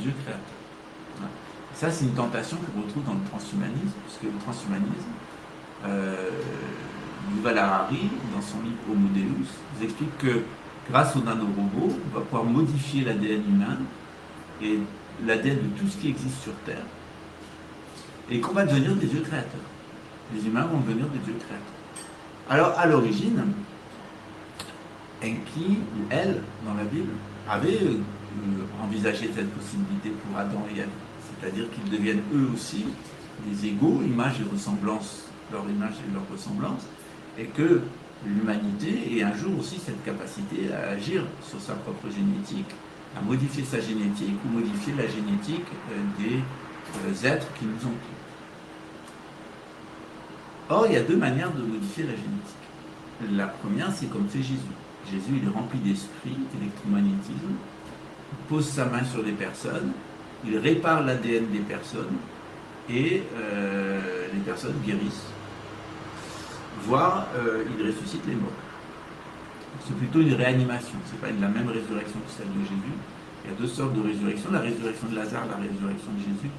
Dieu créateur. Voilà. Ça, c'est une tentation qu'on retrouve dans le transhumanisme, puisque le transhumanisme, Yuval Harari, dans son livre Homo Deus, vous explique que grâce aux nanorobots, on va pouvoir modifier l'ADN humain et l'ADN de tout ce qui existe sur Terre, et qu'on va devenir des dieux créateurs. Les humains vont devenir des dieux créateurs. Alors, à l'origine, Enki, ou elle, dans la Bible, avait envisagé cette possibilité pour Adam et Ève. C'est-à-dire qu'ils deviennent eux aussi des égaux, image et ressemblance, leur image et leur ressemblance, et que l'humanité ait un jour aussi cette capacité à agir sur sa propre génétique, à modifier sa génétique ou modifier la génétique des êtres qui nous entourent. Or, il y a deux manières de modifier la génétique. La première, c'est comme fait Jésus. Jésus, il est rempli d'esprit, d'électromagnétisme, il pose sa main sur les personnes, il répare l'ADN des personnes et les personnes guérissent. Voire, il ressuscite les morts. C'est plutôt une réanimation, ce n'est pas la même résurrection que celle de Jésus. Il y a deux sortes de résurrection, la résurrection de Lazare, la résurrection de Jésus.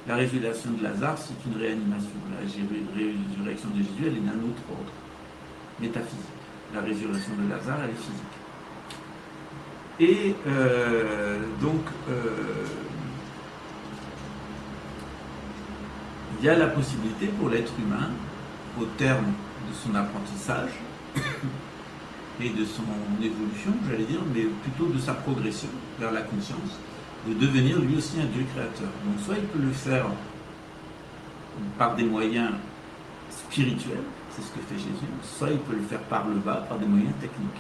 La résurrection de Lazare, c'est une réanimation. La résurrection de Jésus, elle est d'un autre ordre, métaphysique. La résurrection de Lazare, elle est physique. Et il y a la possibilité pour l'être humain, au terme de son apprentissage et de son évolution, j'allais dire, mais plutôt de sa progression vers la conscience, de devenir lui aussi un Dieu créateur. Donc soit il peut le faire par des moyens spirituels, c'est ce que fait Jésus, soit il peut le faire par le bas, par des moyens techniques.